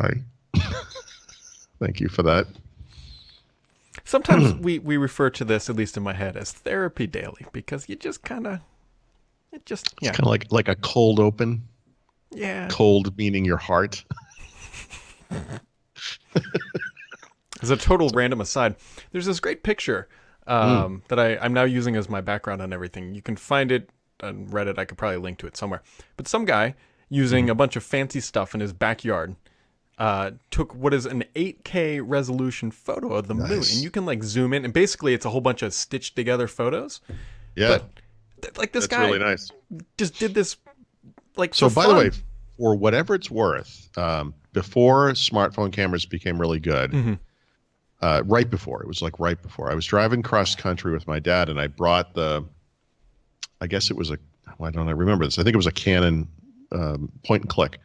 Hi. Thank you for that. Sometimes we refer to this, at least in my head, as therapy daily because you just kind of, it just, It's yeah. kind of like a cold open. Yeah. Cold meaning your heart. As a total random aside, there's this great picture Mm, that I'm now using as my background on everything. You can find it on Reddit. I could probably link to it somewhere. But some guy using mhm. a bunch of fancy stuff in his backyard took what is an 8K resolution photo of the moon. And Nice. you can like zoom in, and basically it's a whole bunch of stitched together photos. Yeah, But like this that's really guy nice. just did this like for So, by the way, fun. for whatever it's worth, before smartphone cameras became really good, Mm-hmm. right before, it was like right before, I was driving cross country with my dad, and I brought I guess it was why don't I remember this? I think it was a Canon point and click.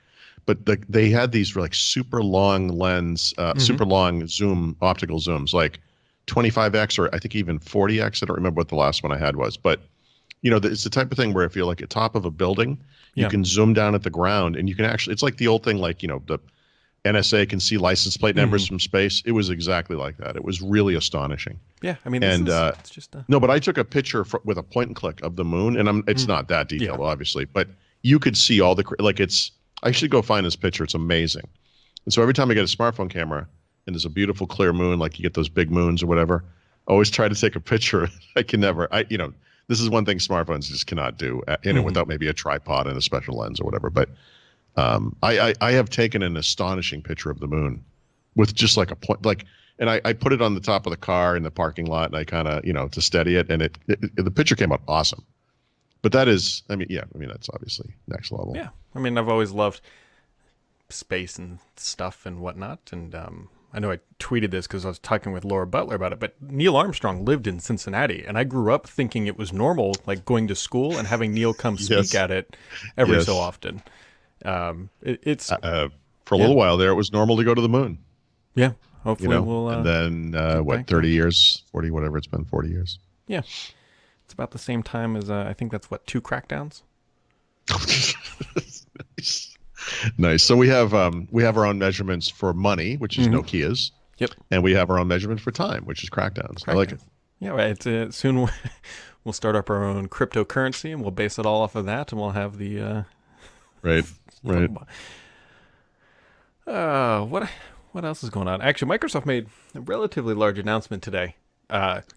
But they had these like super long lens, Mm-hmm. super long zoom, optical zooms, like 25x or I think even 40x. I don't remember what the last one I had was, but it's the type of thing where if you're like at top of a building, you Yeah. can zoom down at the ground and you can actually, it's like the old thing, like, the NSA can see license plate Mm-hmm. numbers from space. It was exactly like that. It was really astonishing. Yeah. I mean, this And, is it's just a no, but I took a picture with a point and click of the moon, and it's not that yeah. detailed, obviously, but you could see all like I should go find this picture. It's amazing. And so every time I get a smartphone camera and there's a beautiful clear moon, like you get those big moons or whatever, I always try to take a picture. I can never, this is one thing smartphones just cannot do, Mm-hmm. without maybe a tripod and a special lens or whatever. But I have taken an astonishing picture of the moon with just like a point, like, and I put it on the top of the car in the parking lot, and I kind of, to steady it, and the picture came out awesome. But that is, I mean, yeah, I mean that's obviously next level. Yeah. I mean, I've always loved space and stuff and whatnot. And I know I tweeted this because I was talking with Laura Butler about it, but Neil Armstrong lived in Cincinnati, and I grew up thinking it was normal, like going to school and having Neil come speak Yes, at it every so yes. often. It's For a yeah, little while there, it was normal to go to the moon, yeah. Hopefully, we'll and then get what, back there. 30 years, 40, whatever it's been, 40 years. Yeah, it's about the same time as I think that's what, two crackdowns. Nice. Nice. So we have our own measurements for money, which is Mm-hmm. Nokia's, Yep, and we have our own measurement for time, which is Crackdowns. I like it. crackdowns. Yeah, right. It's soon we'll start up our own cryptocurrency, and we'll base it all off of that, and we'll have the Right. Right. what else is going on? Actually, Microsoft made a relatively large announcement today.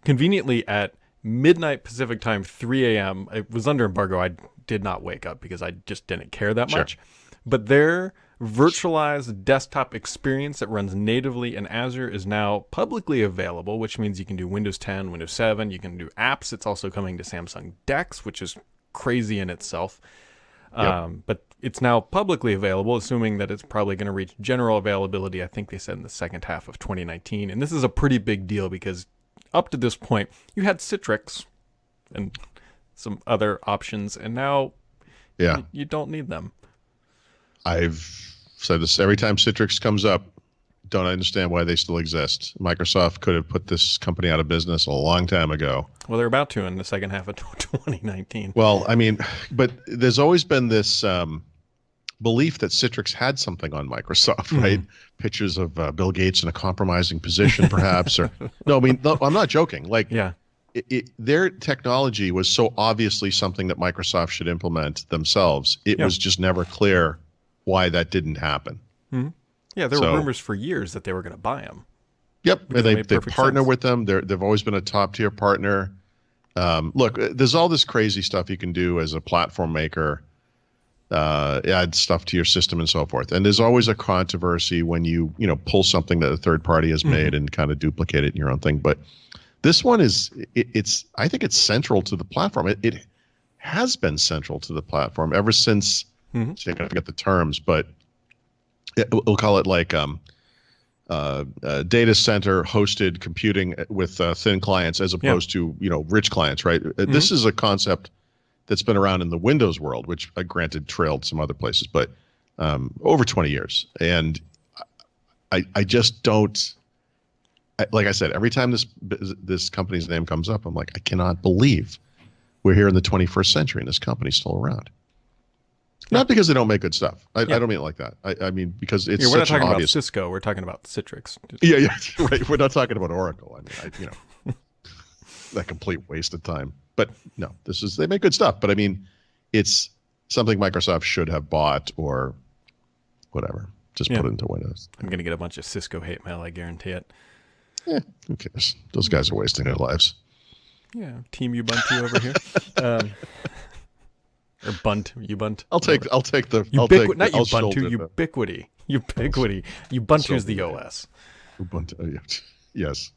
Conveniently at midnight Pacific time, 3 a.m. It was under embargo. I did not wake up because I just didn't care that Sure. much. But their virtualized desktop experience that runs natively in Azure is now publicly available, which means you can do Windows 10, Windows 7, you can do apps. It's also coming to Samsung DeX, which is crazy in itself. Yep. But it's now publicly available, assuming that it's probably going to reach general availability, I think they said in the second half of 2019. And this is a pretty big deal because up to this point, you had Citrix and some other options, and now Yeah. you don't need them. I've said this every time Citrix comes up. Don't understand why they still exist. Microsoft could have put this company out of business a long time ago. Well, they're about to in the second half of 2019. Well, I mean, but there's always been this belief that Citrix had something on Microsoft, right? Pictures of Bill Gates in a compromising position, perhaps, or no. I mean, no, I'm not joking. Like, Yeah. their technology was so obviously something that Microsoft should implement themselves. It Yeah. was just never clear why that didn't happen. Yeah, there were So, rumors for years that they were going to buy them. yep, Because and it they made they perfect partner sense. with them. They've always been a top tier partner. Look, there's all this crazy stuff you can do as a platform maker, add stuff to your system and so forth. And there's always a controversy when you pull something that a third party has made and kind of duplicate it in your own thing. But this one it's I think it's central to the platform. It has been central to the platform ever since. Mm-hmm. I forget the terms, but we'll call it like data center hosted computing with thin clients as Yeah. opposed to rich clients, right? Mm-hmm. This is a concept that's been around in the Windows world, which granted trailed some other places, but over 20 years. And I just don't. Like I said, every time this company's name comes up, I'm like, I cannot believe we're here in the 21st century and this company's still around. Not because they don't make good stuff. I don't mean it like that. I mean because it's Yeah, we're not such an talking obvious. about Cisco. We're talking about Citrix. Yeah, right. We're not talking about Oracle. I mean, that complete waste of time. But no, they make good stuff. But I mean, it's something Microsoft should have bought or whatever. Just put it into Windows. I'm going to get a bunch of Cisco hate mail, I guarantee it. Who cares? Those guys are wasting their lives. Yeah, Team Ubuntu over here. Or Bunt, Ubuntu. I'll take the not Ubuntu, Ubiquity. Ubuntu's the OS. Ubuntu, yes.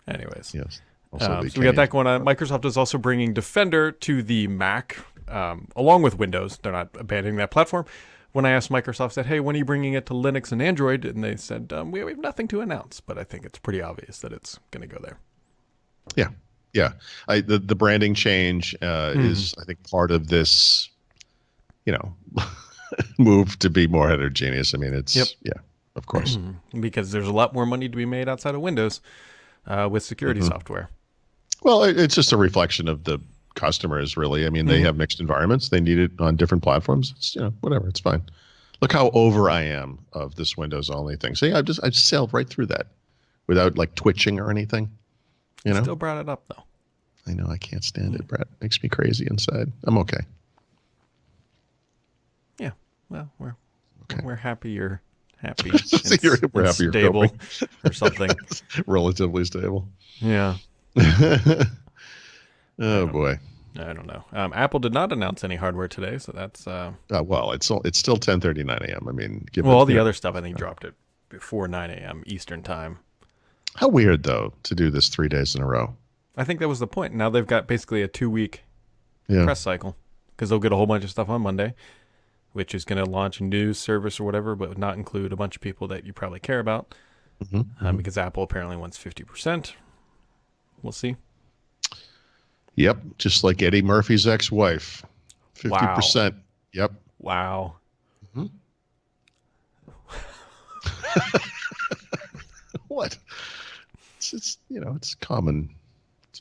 Anyways. Yes. So we got that going on. Microsoft is also bringing Defender to the Mac, along with Windows. They're not abandoning that platform. When I asked Microsoft, said, hey, when are you bringing it to Linux and Android? And they said, we have nothing to announce. But I think it's pretty obvious that it's going to go there. Yeah. Yeah. The branding change is, I think, part of this, move to be more heterogeneous. I mean, it's, yeah, of course. Because there's a lot more money to be made outside of Windows with security software. Well, it's just a reflection of the customers, really. I mean, they have mixed environments. They need it on different platforms. It's, whatever. It's fine. Look how over I am of this Windows only thing. See, I just sailed right through that without like twitching or anything. Still brought it up, though. I know. I can't stand it, Brett. It makes me crazy inside. I'm okay. Yeah. Well, we're happy you're happy. We're happy you're stable or something. Relatively stable. Yeah. Oh boy. I don't know. Apple did not announce any hardware today, so that's. Well, it's still 10:39 a.m. I mean, all the other stuff I think dropped it before 9 a.m. Eastern time. How weird though to do this 3 days in a row. I think that was the point. Now they've got basically a 2-week press cycle because they'll get a whole bunch of stuff on Monday, which is going to launch a news service or whatever, but not include a bunch of people that you probably care about because Apple apparently wants 50%. We'll see. Yep, just like Eddie Murphy's ex-wife, 50%. Wow. Yep. Wow. What? It's it's common.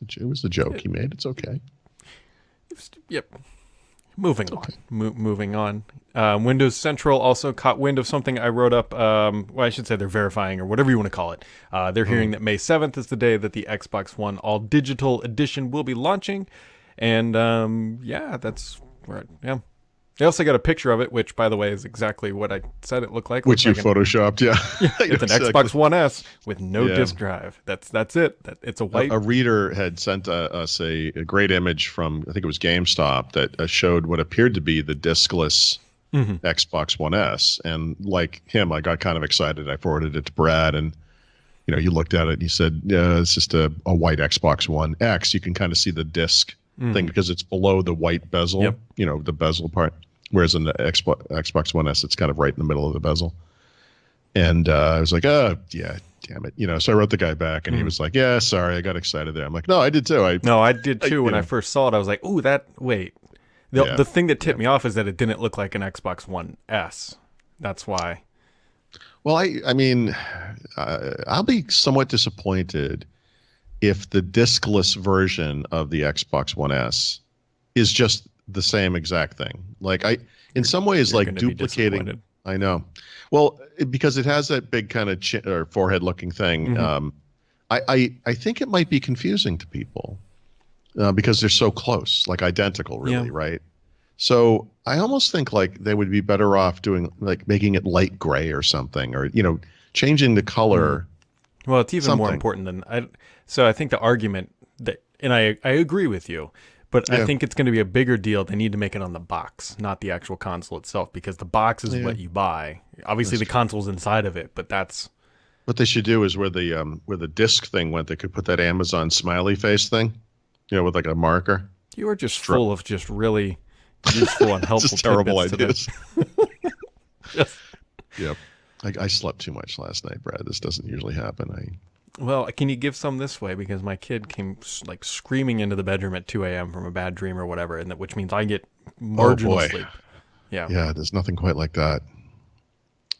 It was a joke he made. It's okay. Yep. Moving on. Moving on. Windows Central also caught wind of something I wrote up. Well, I should say they're verifying or whatever you want to call it. They're hearing that May 7th is the day that the Xbox One All Digital Edition will be launching. And that's right. Yeah. They also got a picture of it, which, by the way, is exactly what I said it looked like. Which you photoshopped, yeah. It's an Xbox One S with no disk drive. That's it. It's a white. A reader had sent us a great image from, I think it was GameStop, that showed what appeared to be the diskless Xbox One S. And like him, I got kind of excited. I forwarded it to Brad, and you looked at it and you said, yeah, it's just a white Xbox One X. You can kind of see the disc thing because it's below the white bezel, the bezel part. Whereas in the Xbox One S, it's kind of right in the middle of the bezel. And I was like, oh, yeah, damn it. So I wrote the guy back, and he was like, yeah, sorry, I got excited there. I'm like, no, I did too. I did too. When I first saw it, I was like, ooh, wait. The thing that tipped me off is that it didn't look like an Xbox One S. That's why. Well, I mean, I'll be somewhat disappointed if the diskless version of the Xbox One S is just the same exact thing. Like in some ways, like duplicating. I know. Well, because it has that big kind of chin or forehead looking thing. I think it might be confusing to people because they're so close, like identical, really, right? So I almost think like they would be better off doing like making it light gray or something, or changing the color. Well, it's even more important than So I think the argument that, and I agree with you. But I think it's going to be a bigger deal. They need to make it on the box, not the actual console itself, because the box is what you buy. Obviously, the console's inside of it, but that's what they should do. Is where the disc thing went. They could put that Amazon smiley face thing, with like a marker. You are just full of just really useful and helpful just terrible ideas. Yes. Yep. I slept too much last night, Brad. This doesn't usually happen. Well, can you give some this way? Because my kid came like screaming into the bedroom at 2 a.m. from a bad dream or whatever, and which means I get marginal sleep. Yeah. Yeah, there's nothing quite like that.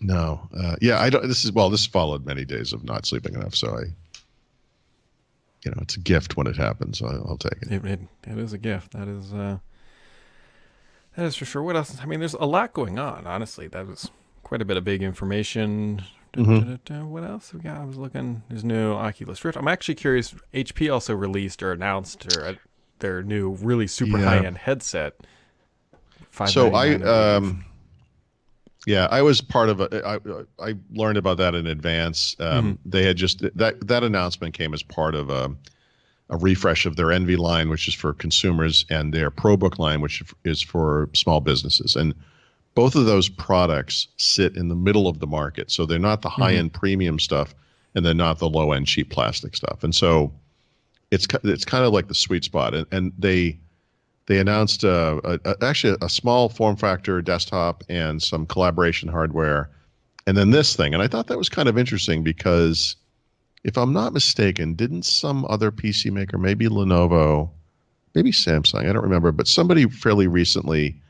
No. I don't. This followed many days of not sleeping enough, so it's a gift when it happens. So I'll take it. It is a gift. That is. That is for sure. What else? I mean, there's a lot going on. Honestly, that was quite a bit of big information. Hmm. What else we got? I was looking. There's new Oculus Rift. I'm actually curious. HP also released or announced their new really super Yeah. high end headset. So $599, I believe. yeah, I was part of I learned about that in advance. Hmm. They had just that announcement came as part of a refresh of their Envy line, which is for consumers, and their ProBook line, which is for small businesses. And both of those products sit in the middle of the market. So they're not the Hmm. high-end premium stuff, and they're not the low-end cheap plastic stuff. And so it's kind of like the sweet spot. And they announced actually a small form factor desktop and some collaboration hardware, and then this thing. And I thought that was kind of interesting because, if I'm not mistaken, didn't some other PC maker, maybe Lenovo, maybe Samsung, I don't remember, but somebody fairly recently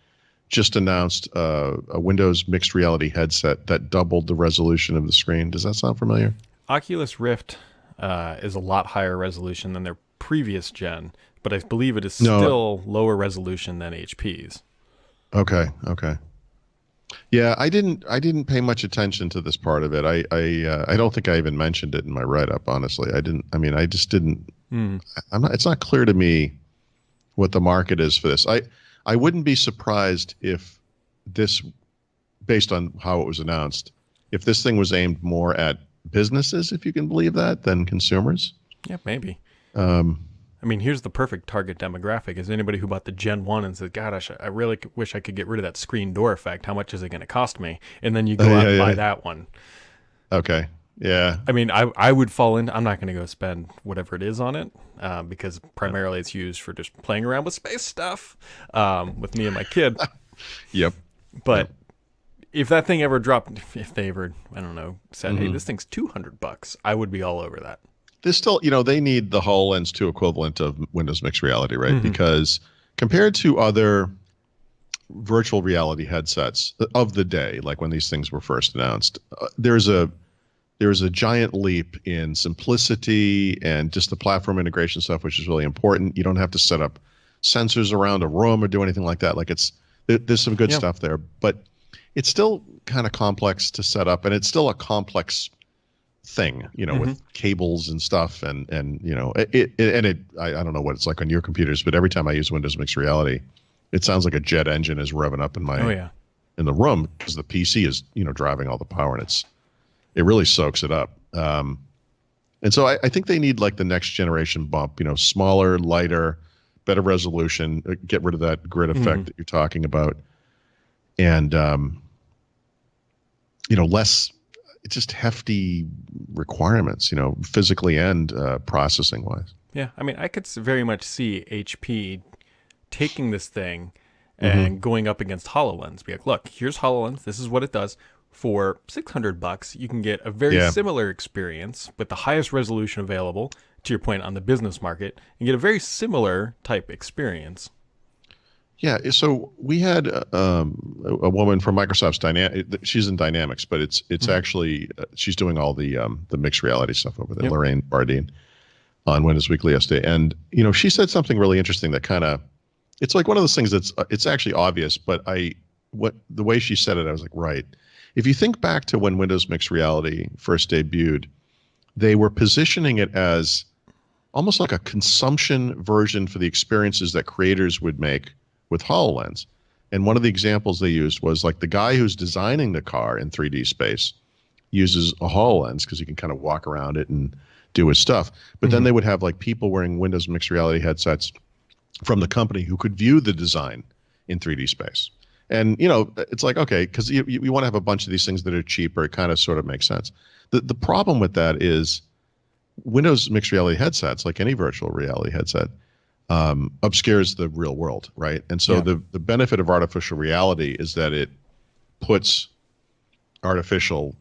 just announced a Windows mixed reality headset that doubled the resolution of the screen. Does that sound familiar? Oculus Rift is a lot higher resolution than their previous gen, but I believe it is No. still lower resolution than HP's. Okay. Okay. Yeah, I didn't pay much attention to this part of it. I don't think I even mentioned it in my write up. Honestly, I didn't. I mean, I just didn't. Hmm. I'm not. It's not clear to me what the market is for this. I wouldn't be surprised if this, based on how it was announced, if this thing was aimed more at businesses, if you can believe that, than consumers. Yeah, maybe. Um, I mean, here's the perfect target demographic: is anybody who bought the Gen One and said, "God, I really wish I could get rid of that screen door effect. How much is it going to cost me?" And then you go out and buy that one. okay. Yeah. I mean, I would fall in. I'm not going to go spend whatever it is on it because primarily it's used for just playing around with space stuff with me and my kid. Yep. But if that thing ever dropped, if they ever, I don't know, said, "Hey, this thing's $200," I would be all over that. There's still, they need the HoloLens 2 equivalent of Windows Mixed Reality, right? Mm-hmm. Because compared to other virtual reality headsets of the day, like when these things were first announced, there's a giant leap in simplicity and just the platform integration stuff, which is really important. You don't have to set up sensors around a room or do anything like that. Like there's some good stuff there, but it's still kind of complex to set up, and it's still a complex thing, with cables and stuff, and I don't know what it's like on your computers, but every time I use Windows Mixed Reality, it sounds like a jet engine is revving up in in the room, because the PC is driving all the power, and it really soaks it up. And so I think they need like the next generation bump, smaller, lighter, better resolution, get rid of that grid effect that you're talking about, and less just hefty requirements, physically and processing wise. Yeah, I mean, I could very much see HP taking this thing and going up against HoloLens. Be like, look, here's HoloLens. This is what it does. For $600, you can get a very similar experience with the highest resolution available, to your point, on the business market, and get a very similar type experience. Yeah, so we had a woman from Microsoft's She's in Dynamics, but it's actually she's doing all the mixed reality stuff over there. Lorraine Bardine on Windows Weekly yesterday, and she said something really interesting that kind of, it's like one of those things it's actually obvious, but the way she said it, I was like, right. If you think back to when Windows Mixed Reality first debuted, they were positioning it as almost like a consumption version for the experiences that creators would make with HoloLens. And one of the examples they used was like the guy who's designing the car in 3D space uses a HoloLens because he can kind of walk around it and do his stuff. But then they would have like people wearing Windows Mixed Reality headsets from the company who could view the design in 3D space. And, it's like, okay, because you want to have a bunch of these things that are cheaper. It kind of sort of makes sense. The problem with that is Windows Mixed Reality headsets, like any virtual reality headset, obscures the real world, right? And so the benefit of artificial reality is that it puts artificial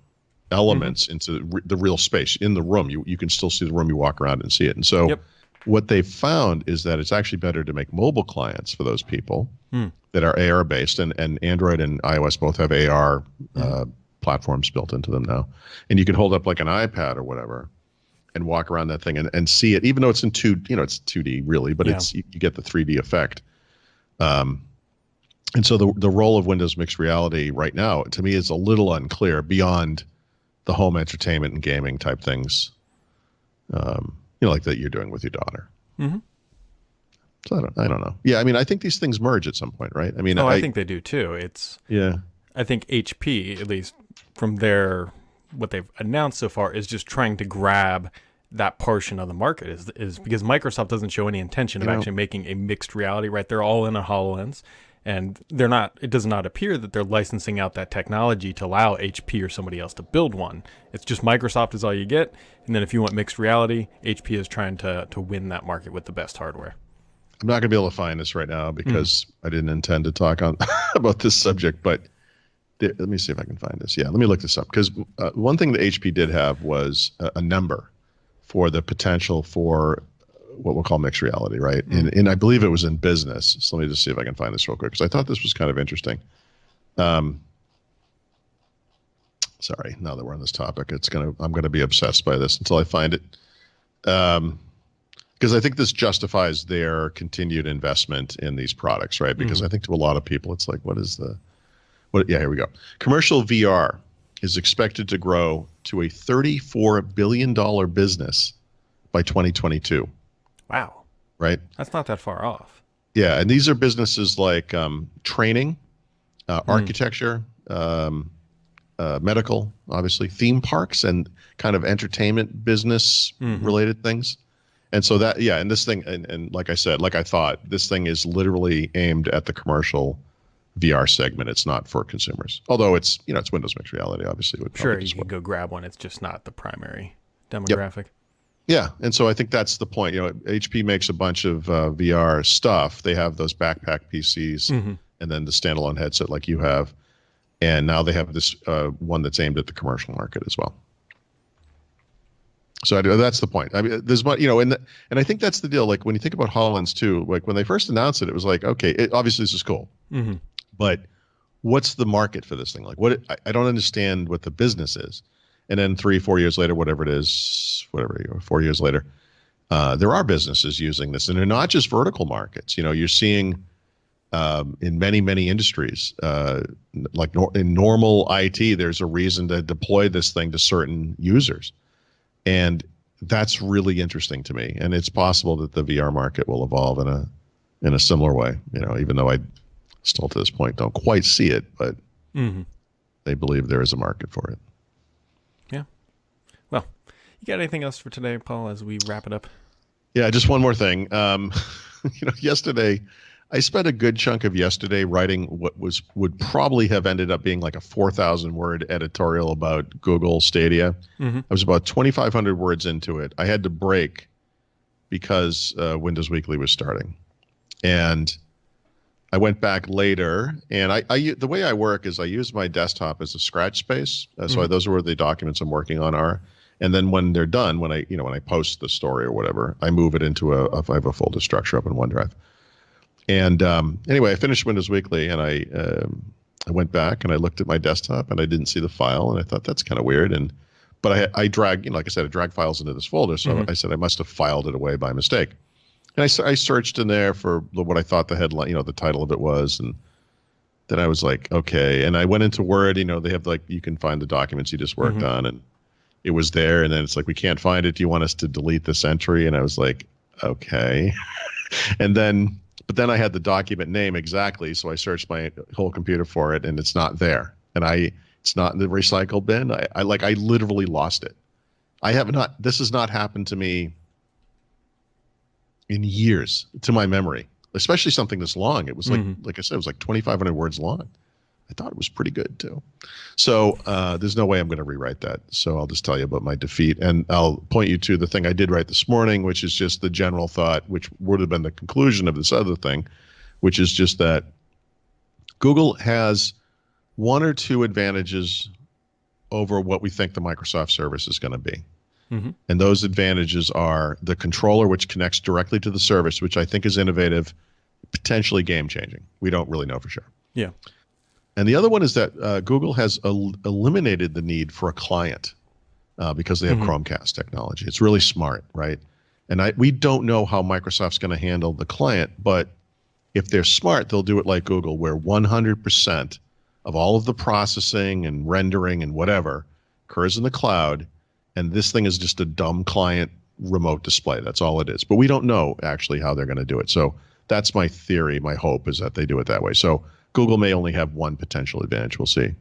elements into the real space in the room. You can still see the room, you walk around and see it. And so what they've found is that it's actually better to make mobile clients for those people that are AR based, and Android and iOS both have AR platforms built into them now. And you can hold up like an iPad or whatever and walk around that thing and see it, even though it's it's 2D really, but you get the 3D effect. And so the role of Windows mixed reality right now, to me, is a little unclear beyond the home entertainment and gaming type things, like that you're doing with your daughter. Mm-hmm. So I don't know. Yeah, I mean, I think these things merge at some point, right? I mean, I think they do too. Yeah. I think HP, at least from what they've announced so far, is just trying to grab that portion of the market is because Microsoft doesn't show any intention of actually making a mixed reality, right? They're all in a HoloLens, and it does not appear that they're licensing out that technology to allow HP or somebody else to build one. It's just Microsoft is all you get, and then if you want mixed reality, HP is trying to win that market with the best hardware. I'm not going to be able to find this right now because I didn't intend to talk on about this subject, but let me see if I can find this. Yeah, let me look this up, because one thing that HP did have was a number for the potential for what we'll call mixed reality, right? And I believe it was in business. So let me just see if I can find this real quick, because I thought this was kind of interesting. Sorry, now that we're on this topic, I'm gonna be obsessed by this until I find it. Because I think this justifies their continued investment in these products, right? Because I think to a lot of people, it's like, yeah, here we go. Commercial VR is expected to grow to a $34 billion business by 2022. Wow. Right? That's not that far off. Yeah, and these are businesses like training, architecture, medical, obviously, theme parks, and kind of entertainment business related things. And so and this thing, and like I said, like I thought, this thing is literally aimed at the commercial VR segment. It's not for consumers. Although it's Windows mixed reality, obviously. Sure, you can go grab one. It's just not the primary demographic. Yep. Yeah, and so I think that's the point. HP makes a bunch of VR stuff. They have those backpack PCs and then the standalone headset like you have. And now they have this one that's aimed at the commercial market as well. So that's the point. I mean, there's and I think that's the deal. Like when you think about HoloLens too, like when they first announced it, it was like, okay, obviously this is cool, but what's the market for this thing? Like, I don't understand what the business is. And then 3-4 years later, whatever it is, 4 years later, there are businesses using this, and they're not just vertical markets. You're seeing in many industries, like in normal IT, there's a reason to deploy this thing to certain users. And that's really interesting to me. And it's possible that the VR market will evolve in a similar way, even though I still to this point don't quite see it, but they believe there is a market for it. Yeah. Well, you got anything else for today, Paul, as we wrap it up? Yeah, just one more thing. Yesterday, I spent a good chunk of yesterday writing what would probably have ended up being like a 4,000-word editorial about Google Stadia. I was about 2,500 words into it. I had to break because Windows Weekly was starting, and I went back later. And the way I work is I use my desktop as a scratch space. So those are where the documents I'm working on are. And then when they're done, when I post the story or whatever, I move it into I have a folder structure up in OneDrive. And anyway, I finished Windows Weekly, and I went back and I looked at my desktop, and I didn't see the file, and I thought that's kind of weird. But I dragged, like I said, I dragged files into this folder, so I said I must have filed it away by mistake. And I searched in there for what I thought the headline, the title of it was, and then I was like, okay. And I went into Word. They have you can find the documents you just worked on, and it was there. And then it's like, we can't find it. Do you want us to delete this entry? And I was like, okay. But then I had the document name exactly, so I searched my whole computer for it, and it's not there. And it's not in the recycle bin. I literally lost it. This has not happened to me in years, to my memory, especially something this long. It was like I said, it was like 2,500 words long. I thought it was pretty good too. So there's no way I'm going to rewrite that. So I'll just tell you about my defeat, and I'll point you to the thing I did write this morning, which is just the general thought, which would have been the conclusion of this other thing, which is just that Google has one or two advantages over what we think the Microsoft service is going to be. And those advantages are the controller, which connects directly to the service, which I think is innovative, potentially game-changing. We don't really know for sure. Yeah. And the other one is that Google has eliminated the need for a client because they have Chromecast technology. It's really smart, right? And we don't know how Microsoft's going to handle the client, but If they're smart, they'll do it like Google, where 100% of all of the processing and rendering and whatever occurs in the cloud, and this thing is just a dumb client remote display. That's all it is. But we don't know actually how they're going to do it. So that's my theory. My hope is that they do it that way. So Google may only have one potential advantage. We'll see.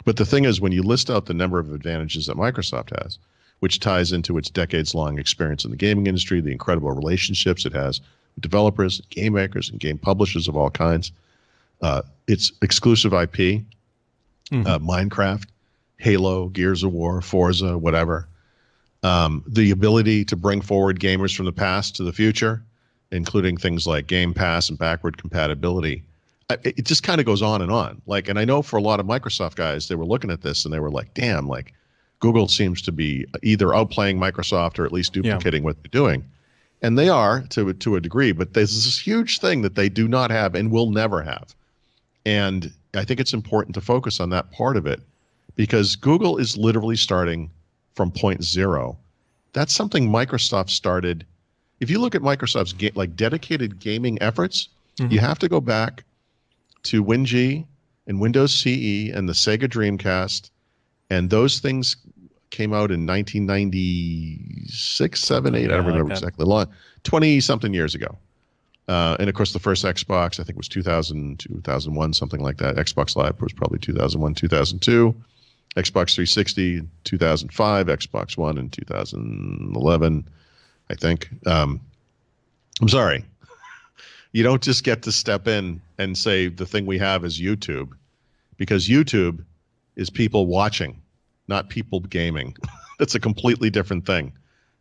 But the thing is, when you list out the number of advantages that Microsoft has, which ties into its decades-long experience in the gaming industry, the incredible relationships it has with developers, game makers, and game publishers of all kinds, its exclusive IP, Minecraft, Halo, Gears of War, Forza, whatever, the ability to bring forward gamers from the past to the future, including things like Game Pass and backward compatibility. It just kind of goes on and on. Like, and I know for a lot of Microsoft guys, they were looking at this and they were like, damn, like Google seems to be either outplaying Microsoft or at least duplicating what they're doing. And they are to a degree, but there's this huge thing that they do not have and will never have. And I think it's important to focus on that part of it, because Google is literally starting from point zero. That's something Microsoft started. If you look at Microsoft's like dedicated gaming efforts, you have to go back to WinG and Windows CE and the Sega Dreamcast, and those things came out in 1996, 7, 8. I don't remember exactly. 20-something years ago. And of course, the first Xbox, I think, was 2000, 2001, something like that. Xbox Live was probably 2001, 2002. Xbox 360, 2005. Xbox One in 2011, I think. I'm sorry. You don't just get to step in and say the thing we have is YouTube, because YouTube is people watching, not people gaming. That's a completely different thing.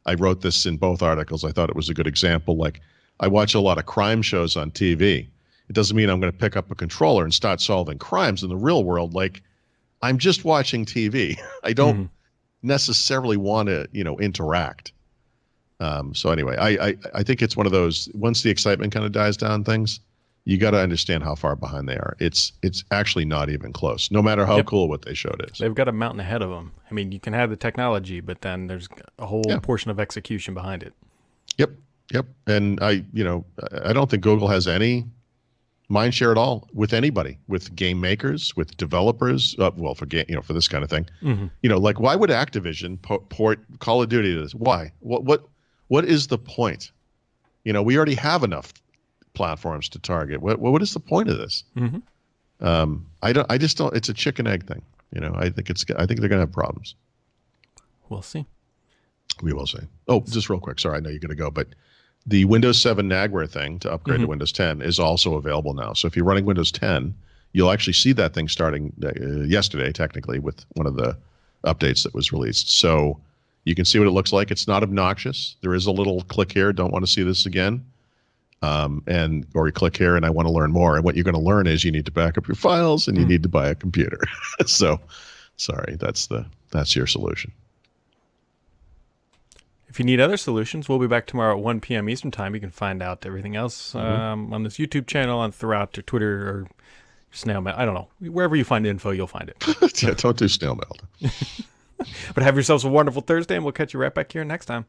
I wrote this in both articles. I thought it was a good example. Like, I watch a lot of crime shows on TV. It doesn't mean I'm going to pick up a controller and start solving crimes in the real world. Like, I'm just watching TV. I don't necessarily want to, interact. So anyway, I think it's one of those, once the excitement kind of dies down things, you got to understand how far behind they are. It's actually not even close, no matter how cool what they showed is. They've got a mountain ahead of them. I mean, you can have the technology, but then there's a whole portion of execution behind it. Yep. And I don't think Google has any mind share at all with anybody, with game makers, with developers. Well, for for this kind of thing, like, why would Activision port Call of Duty to this? Why? What is the point? We already have enough platforms to target. What is the point of this? I just don't. It's a chicken egg thing. I think they're going to have problems. We'll see. We will see. Oh, just real quick. Sorry, I know you're going to go, but the Windows 7 NAGware thing to upgrade to Windows 10 is also available now. So if you're running Windows 10, you'll actually see that thing starting yesterday, technically, with one of the updates that was released. So you can see what it looks like. It's not obnoxious. There is a little click here. Don't want to see this again. Or you click here and I want to learn more. And what you're going to learn is you need to back up your files and you need to buy a computer. So sorry, that's your solution. If you need other solutions, we'll be back tomorrow at 1 p.m. Eastern Time. You can find out everything else on this YouTube channel and throughout your Twitter or snail mail. I don't know. Wherever you find info, you'll find it. Yeah, don't do snail mail. But have yourselves a wonderful Thursday, and we'll catch you right back here next time.